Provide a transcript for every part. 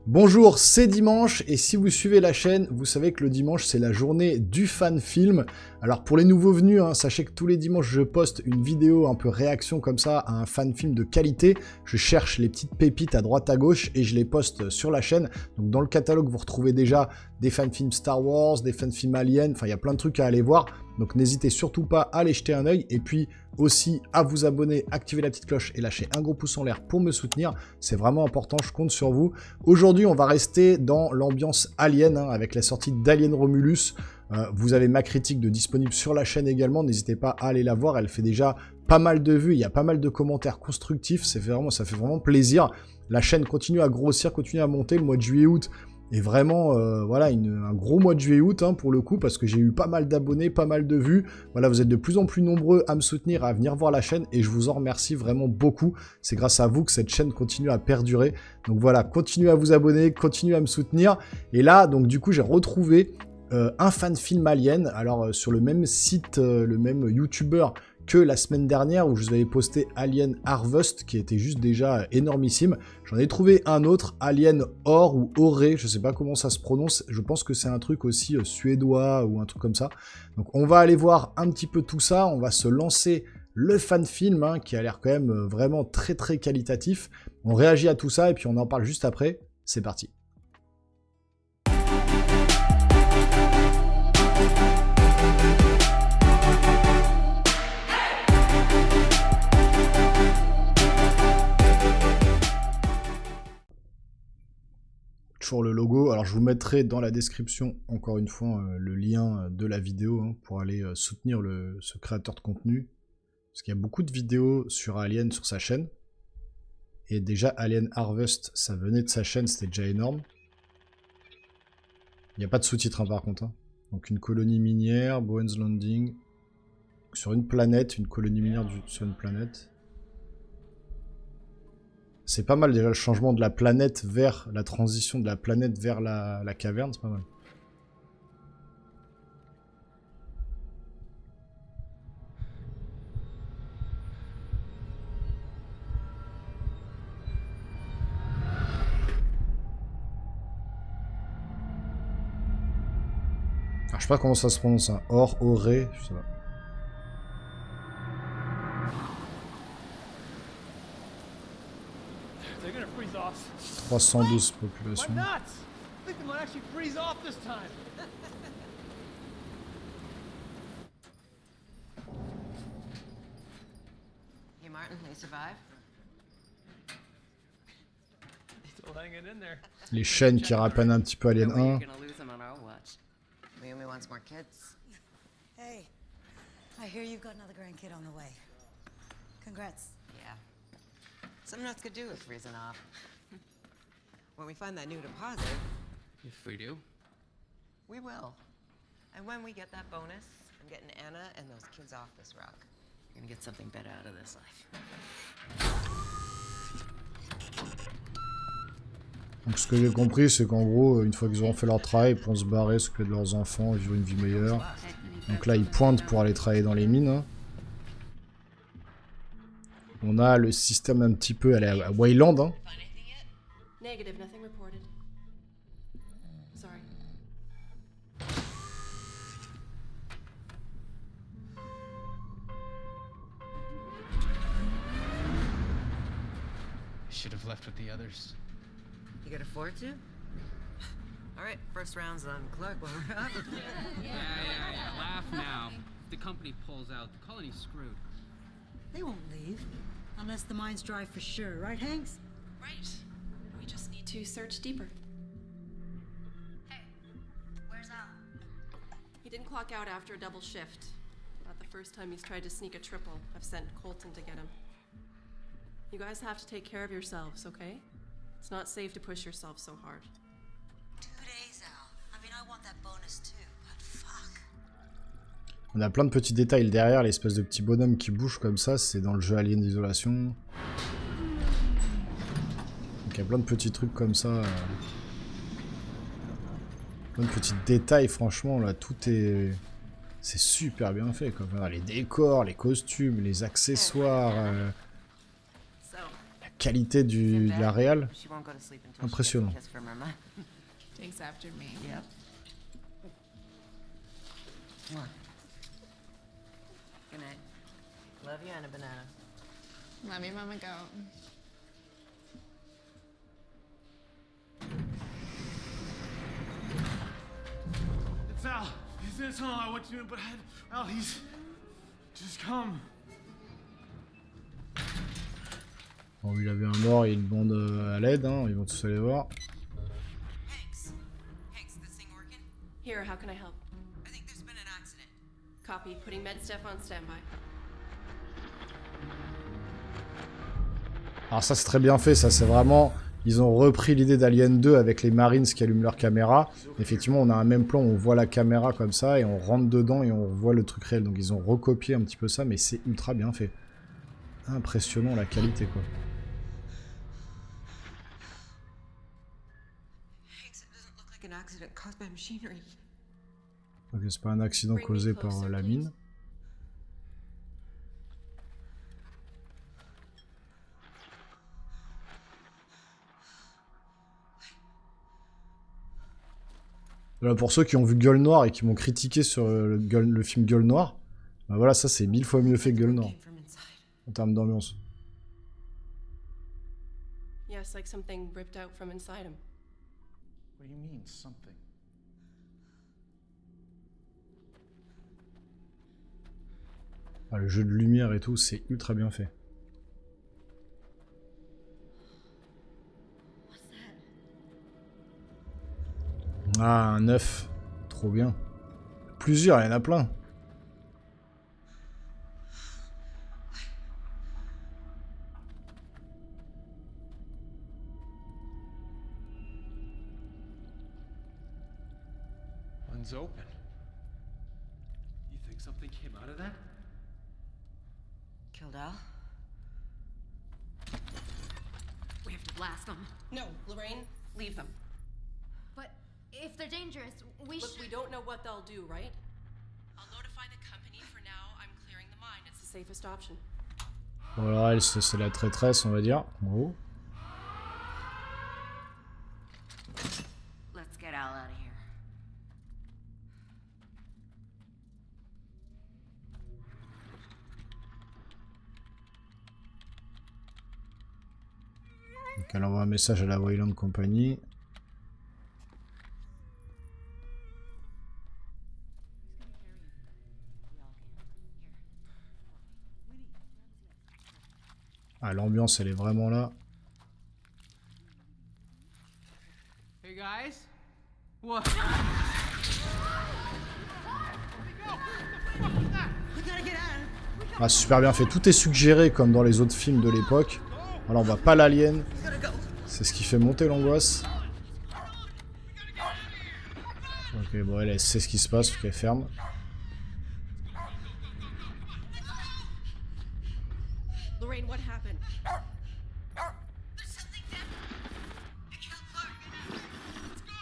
Bonjour, c'est dimanche et si vous suivez la chaîne, vous savez que le dimanche c'est la journée du fan film. Alors pour les nouveaux venus, sachez que tous les dimanches je poste une vidéo un peu réaction comme ça à un fan film de qualité. Je cherche les petites pépites à droite à gauche et je les poste sur la chaîne. Donc dans le catalogue vous retrouvez déjà des fan films Star Wars, des fan films Alien, enfin il y a plein de trucs à aller voir. Donc n'hésitez surtout pas à aller jeter un œil et puis aussi à vous abonner, activer la petite cloche et lâcher un gros pouce en l'air pour me soutenir. C'est vraiment important, je compte sur vous. Aujourd'hui, on va rester dans l'ambiance Alien avec la sortie d'Alien Romulus. Vous avez ma critique de disponible sur la chaîne également. N'hésitez pas à aller la voir. Elle fait déjà pas mal de vues. Il y a pas mal de commentaires constructifs. Ça fait vraiment plaisir. La chaîne continue à grossir, continue à monter. Le mois de juillet-août est vraiment voilà, un gros mois de juillet-août pour le coup, parce que j'ai eu pas mal d'abonnés, pas mal de vues. Voilà, vous êtes de plus en plus nombreux à me soutenir, à venir voir la chaîne, et je vous en remercie vraiment beaucoup. C'est grâce à vous que cette chaîne continue à perdurer. Donc voilà, continuez à vous abonner, continuez à me soutenir. Et là, donc du coup, j'ai retrouvé un fan film Alien, alors sur le même site, le même youtubeur que la semaine dernière où je vous avais posté Alien Harvest qui était juste déjà énormissime. J'en ai trouvé un autre, Alien Or ou Oré, je sais pas comment ça se prononce, je pense que c'est un truc aussi suédois ou un truc comme ça. Donc on va aller voir un petit peu tout ça, on va se lancer le fan film qui a l'air quand même vraiment très très qualitatif. On réagit à tout ça et puis on en parle juste après, c'est parti. Toujours le logo. Alors je vous mettrai dans la description encore une fois le lien de la vidéo pour aller soutenir ce créateur de contenu. Parce qu'il y a beaucoup de vidéos sur Alien sur sa chaîne. Et déjà Alien Harvest, ça venait de sa chaîne, c'était déjà énorme. Il n'y a pas de sous-titres par contre. Donc une colonie minière, Bowen's Landing. Sur une planète, une colonie minière sur une planète. C'est pas mal déjà le changement de la planète vers la transition de la planète vers la caverne, c'est pas mal. Alors, je sais pas comment ça se prononce, Or, Oré, je sais pas. 312 population. Hey Martin, they survive? Les chaînes qui rappellent un petit peu Alien 1. Naomi wants more kids. Hey, I hear you've got another grandkid on the way. Congrats. Yeah. Something else could do with freezing off. When we find that new deposit, If we do. we will. And when we get that bonus, I'm getting Anna and those kids off this rock. We're gonna get something better out of this life. Donc ce que j'ai compris, c'est qu'en gros, une fois qu'ils auront fait leur travail, ils pourront se barrer, s'occuper de leurs enfants, vivre une vie meilleure. Donc là, ils pointent pour aller travailler dans les mines. On a le système un petit peu à Wayland. Negative, nothing reported. Sorry. Should have left with the others. You could afford to? All right, first round's on Clark while we're up. Yeah. Laugh now. If the company pulls out, the colony's screwed. They won't leave unless the mine's dry for sure, right, Hanks? Right. We just need to search deeper. Hey, where's Al? He didn't clock out after a double shift. Not the first time he's tried to sneak a triple. I've sent Colton to get him. You guys have to take care of yourselves, okay? It's not safe to push yourself so hard. 2 days, Al. I mean, I want that bonus too, but fuck. On a plein de petits détails derrière, l'espèce de petit bonhomme qui bouge comme ça, c'est dans le jeu Alien d'Isolation. Donc il y a plein de petits trucs comme ça. Plein de petits détails, franchement, là, tout est... C'est super bien fait, quoi. Les décors, les costumes, les accessoires... qualité de la réal. She won't go to sleep until she Impressionnant. gets a kiss from her mom. Takes after me. Yep. Mwah. Good night. Love you, Anna Banana. Love you, Mama Goat. It's Al. It's all I want you, but Al, he's just come. Bon, il avait un mort, il demande à l'aide, hein, ils vont tous aller voir. Hanks. Hanks, this thing working? Here, how can I help? I think there's been an accident. Copy. Putting med staff on standby. Alors ça c'est très bien fait, ça c'est vraiment... Ils ont repris l'idée d'Alien 2 avec les Marines qui allument leur caméra. Effectivement, on a un même plan, on voit la caméra comme ça et on rentre dedans et on voit le truc réel. Donc ils ont recopié un petit peu ça, mais c'est ultra bien fait. Impressionnant la qualité, quoi. Hanks, it doesn't look like an accident caused by machinery. Ok, c'est pas un accident causé par la mine. Voilà, pour ceux qui ont vu Gueule Noire et qui m'ont critiqué sur le film Gueule Noire, bah voilà, ça c'est 1000 fois mieux fait que Gueule Noire, Came from inside. en termes d'ambiance. Yes, like something ripped out from inside him. What do you mean, something? Ah, le jeu de lumière et tout, c'est ultra bien fait. Ah, un œuf. Trop bien. Plusieurs, il y en a plein. One's open. You think something came out of that? Killed Al? We have to blast them. No, Lorraine, leave them. But if they're dangerous, we Look, should... we don't know what they'll do, right? I'll notify the company. For now, I'm clearing the mine. It's the safest option. Voilà, elle, c'est la traîtresse, on va dire. En gros. Let's get Al out of here. Donc elle envoie un message à la Wayland Company. Ah, l'ambiance, elle est vraiment là. Hey guys? What? Ah, c'est super bien fait. Tout est suggéré comme dans les autres films de l'époque. Voilà, on voit pas l'alien. C'est ce qui fait monter l'angoisse. Ok, bon, elle sait ce qui se passe, faut qu'elle ferme. Lorraine, what happened? There's something there. It killed Clark. Let's go.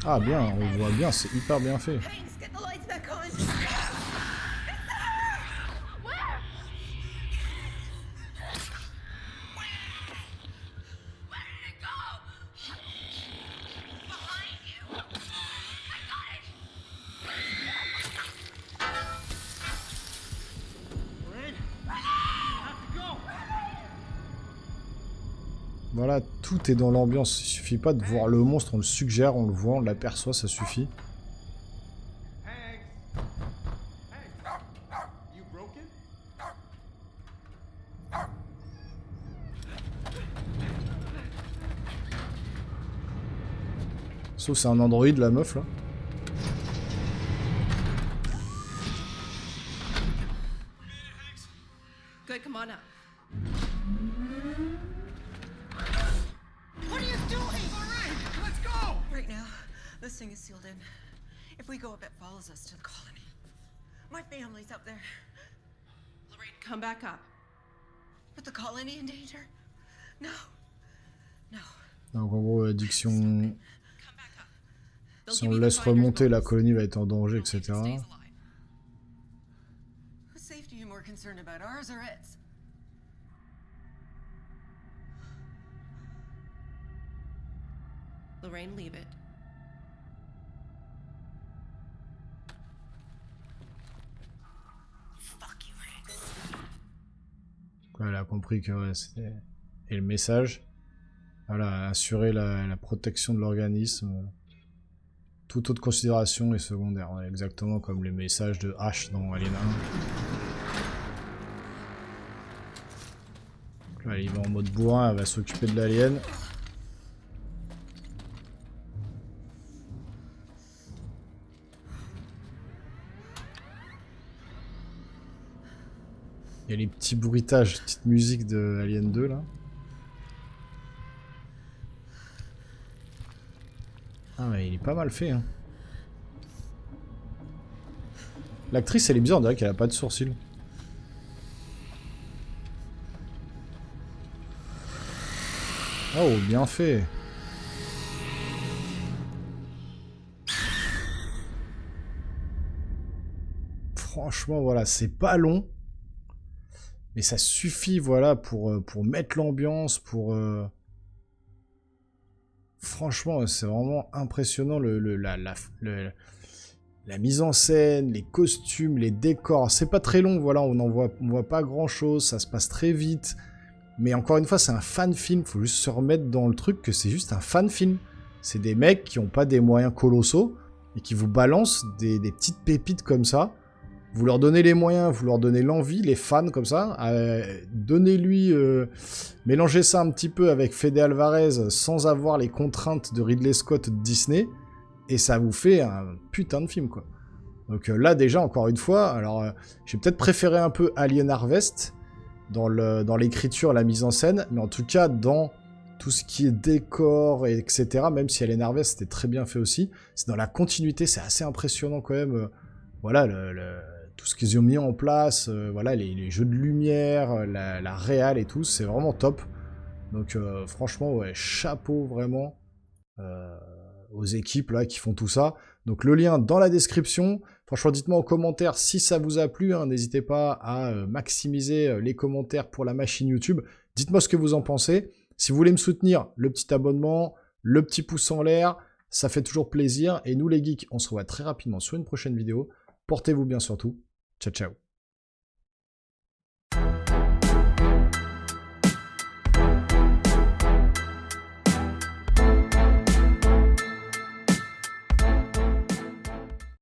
Ah, bien, on voit bien, c'est hyper bien fait. Hanks, get the lights back on. Voilà, tout est dans l'ambiance. Il suffit pas de voir le monstre, on le suggère, on le voit, on l'aperçoit, ça suffit. Hanks! Hanks! You broken? Sauf c'est un androïde, la meuf, là. Good, come on up. What are you doing? Lorraine, let's go! Right now, this thing is sealed in. If we go up, it follows us to the colony. My family's up there. Lorraine, come back up. But the colony in danger? No. No. Donc en gros, addiction... Come back up. They'll Si give on you le the laisse finder's remonter, la bonus. colonie va être en danger, Only if it etc. stays alive. Whose safety concerned about ours or its. Lorraine, leave it. Fuck you, Hanks. Elle a compris que ouais, c'était... Et le message, voilà, assurer la protection de l'organisme. Toute autre considération est secondaire, ouais, exactement comme les messages de H dans Alien 1. Là, il va en mode bourrin, elle va s'occuper de l'alien. Il y a les petits bruitages, petite musique de Alien 2 là. Ah ouais, il est pas mal fait, hein. L'actrice, elle est bizarre, on dirait qu'elle a pas de sourcils. Oh, bien fait. Franchement, voilà, c'est pas long. Mais ça suffit, voilà, pour mettre l'ambiance, pour... Franchement, c'est vraiment impressionnant la mise en scène, les costumes, les décors. C'est pas très long, voilà, on voit pas grand chose, ça se passe très vite. Mais encore une fois, c'est un fan film, faut juste se remettre dans le truc que c'est juste un fan film. C'est des mecs qui ont pas des moyens colossaux et qui vous balancent des petites pépites comme ça. Vous leur donnez les moyens, vous leur donnez l'envie, les fans comme ça. Donnez-lui, mélangez ça un petit peu avec Fede Alvarez sans avoir les contraintes de Ridley Scott de Disney. Et ça vous fait un putain de film, quoi. Donc là, déjà, encore une fois, alors j'ai peut-être préféré un peu Alien Harvest dans l'écriture, la mise en scène. Mais en tout cas, dans tout ce qui est décor, etc., même si Alien Harvest, c'était très bien fait aussi, c'est dans la continuité, c'est assez impressionnant quand même. Voilà, tout ce qu'ils ont mis en place, voilà, les jeux de lumière, la réal et tout, c'est vraiment top. Donc franchement, ouais, chapeau vraiment aux équipes là qui font tout ça. Donc le lien dans la description. Franchement, dites-moi en commentaire si ça vous a plu, hein. N'hésitez pas à maximiser les commentaires pour la machine YouTube. Dites-moi ce que vous en pensez. Si vous voulez me soutenir, le petit abonnement, le petit pouce en l'air, ça fait toujours plaisir. Et nous les geeks, on se revoit très rapidement sur une prochaine vidéo. Portez-vous bien surtout. Ciao, ciao.